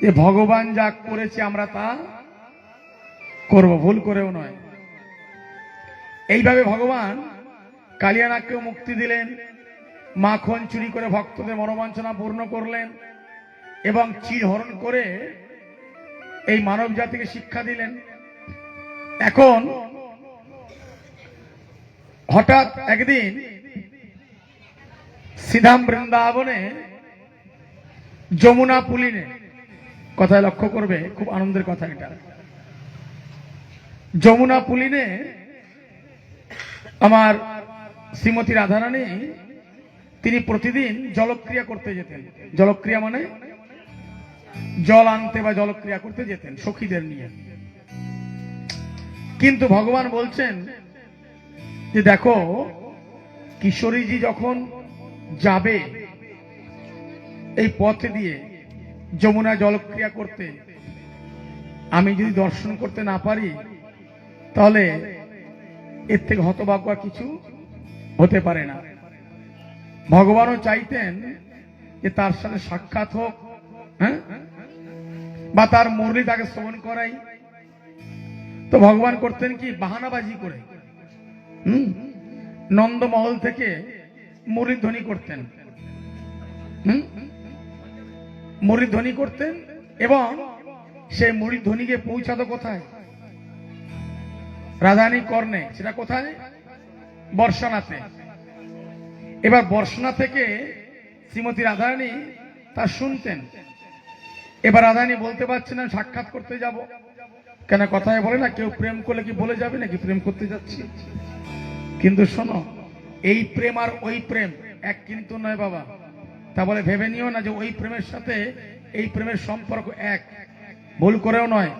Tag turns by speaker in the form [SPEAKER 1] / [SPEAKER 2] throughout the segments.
[SPEAKER 1] যে ভগবান যা করেছে আমরা তা করব, ভুল করেও নয়। এইভাবে ভগবান কালিয়ানাগকেও মুক্তি দিলেন, মাখন চুরি করে ভক্তদের মনোবাঞ্ছনা পূর্ণ করলেন এবং চিরহরণ করে এই মানব জাতিকে শিক্ষা দিলেন। এখন হঠাৎ একদিন শ্রীধাম বৃন্দাবনে যমুনা পুলিনে, কথায় লক্ষ্য করবে, খুব আনন্দের কথা এটা, যমুনা পুলিনে আমার শ্রীমতী রাধারানী তিনি প্রতিদিন জলক্রিয়া করতে যেতেন। জলক্রিয়া মানে জল আনতে বা জলক্রিয়া করতে যেতেন সখীদের নিয়ে। কিন্তু ভগবান বলছেন যে দেখো, কিশোরীজি যখন যাবে এই পথ দিয়ে যমুনা জলক্রিয়া করতে, আমি যদি দর্শন করতে না পারি তাহলে এর থেকে হতভাগ্য কিছু হতে পারে না। ভগবানও চাইতেন যে তার সাথে সাক্ষাৎ হোক, হ্যাঁ, বা তার মুরলি তাকে শ্রবণ করাই। তো ভগবান করতেন কি, বাহানাবাজি করে নন্দমহল থেকে মুরলি ধ্বনি করতেন, মুরলি ধ্বনি করতেন এবং সেই মুরলি ধ্বনিকে পৌঁছাতো কোথায়? রাধারানী কর্ণে। সেটা কোথায়? বর্ষানাতে। এবার বর্ষনা থেকে শ্রীমতী রাধারানী তা শুনতেন। এবার রাধারানী বলতে পারছেন না সাক্ষাৎ করতে যাব, কেন কথায় বলে না, কেউ প্রেম করলে কি বলে যাবে নাকি প্রেম করতে যাচ্ছি? কিন্তু শোনো, এই প্রেম আর ওই প্রেম এক কিন্তু নয় বাবা। তা বলে ভেবে নিও না যে ওই প্রেমের সাথে এই প্রেমের সম্পর্ক এক, ভুল করেও নয়।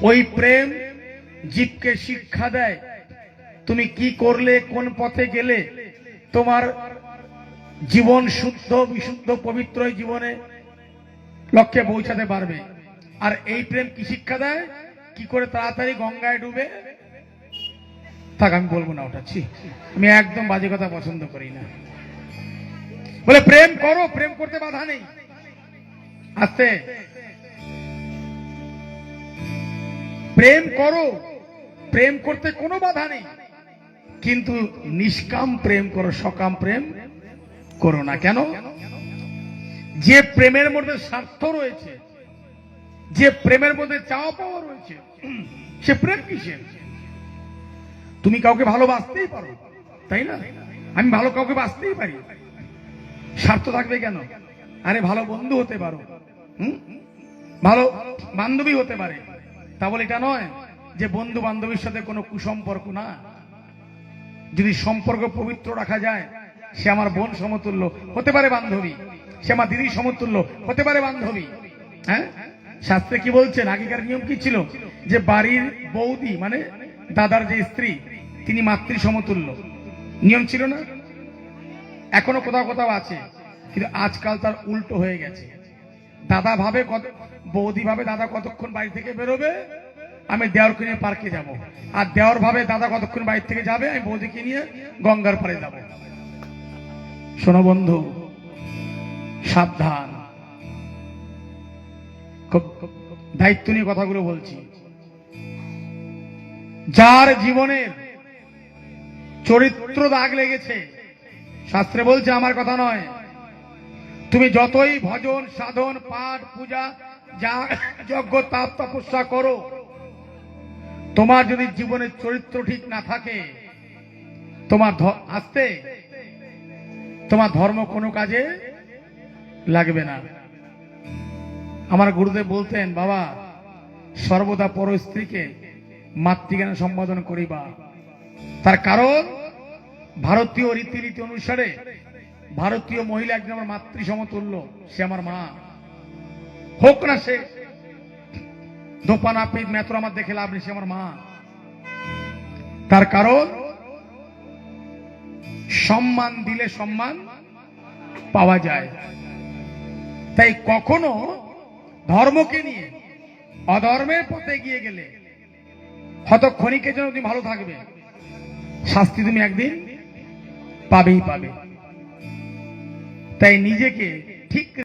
[SPEAKER 1] ওই প্রেম জীবকে শিক্ষা দেয় তুমি কি করলে, কোন পথে গেলে তোমার জীবন শুদ্ধ বিশুদ্ধ পবিত্র জীবনে লক্ষ্যে পৌঁছাতে পারবে। আর এই প্রেম কি শিক্ষা দেয়? কি করে তাড়াতাড়ি গঙ্গায় ডুবে থাক, আমি বলবো না ওটা, আমি একদম বাজে কথা পছন্দ করি না। বলে প্রেম করো, প্রেম করতে বাধা নেই, আস্তে প্রেম করো, প্রেম করতে কোনো বাধা নেই, কিন্তু নিষ্কাম প্রেম করো, সকাম প্রেম করো না। কেন? যে প্রেমের মধ্যে স্বার্থ রয়েছে, যে প্রেমের মধ্যে চাওয়া পাওয়া রয়েছে, সে প্রেম কিসের? তুমি কাউকে ভালোবাসতেই পারো, তাই না? আমি ভালো কাউকে বাসতেই পারি, স্বার্থ থাকবে কেন? আরে ভালো বন্ধু হতে পারো, ভালো বান্ধবী হতে পারে, তা বলে এটা নয় যে বন্ধু বান্ধবীর সাথে কোনো কুসম্পর্ক না। যদি সম্পর্ক পবিত্র রাখা যায়, সে আমার বোন সমতুল্য হতে পারে বান্ধবী, সে আমার দিদির সমতুল্য হতে পারে বান্ধবী। হ্যাঁ, শাস্ত্রে কি বলছেন? আগেকার নিয়ম কি ছিল? যে বাড়ির বৌদি মানে দাদার যে স্ত্রী, তিনি মাতৃ সমতুল্য, নিয়ম ছিল না? এখনো কোথাও কোথাও আছে, কিন্তু আজকাল তার উল্টো হয়ে গেছে। দাদা ভাবে বৌদি ভাবে দাদা কতক্ষণ বাড়ি থেকে বেরোবে, আমি দেওরকে নিয়ে পার্কে যাব, আর দেওর ভাবে দাদা কতক্ষণ বাড়ি থেকে যাবে, আমি বৌদিকে নিয়ে গঙ্গার পাড়ে যাব। শোনো বন্ধু, সাবধান, দায়িত্ব নিয়ে কথাগুলো বলছি। যার জীবনের চরিত্র দাগ লেগেছে, শাস্ত্রে বলছে, আমার কথা নয়, তুমি যতই ভজন সাধন পাঠ পূজা যা যজ্ঞ তাপ তপস্যা করো, তোমার যদি জীবনের চরিত্র ঠিক না থাকে, তোমার আসতে তোমার ধর্ম কোনো কাজে লাগবে না। আমার গুরুদেব বলতেন, বাবা সর্বদা পর স্ত্রীকে মাতৃজ্ঞানে সম্বোধন করিবা। তার কারণ ভারতীয় রীতিনীতি অনুসারে ভারতীয় মহিলা একজন আমার মাতৃ সমতুল্য, সে আমার মা, হোক না সে দোপা নাপিত মেত্র, আমার দেখে লাভ নেই, সে আমার মা। তার কারণ সম্মান দিলে সম্মান পাওয়া যায়। তাই কখনো ধর্মকে নিয়ে অধর্মের পথে গিয়ে গেলে হয়তো ক্ষণিকের জন্য তুমি ভালো থাকবে, শাস্তি তুমি একদিন পাবেই পাবে। তাই নিজেকে ঠিক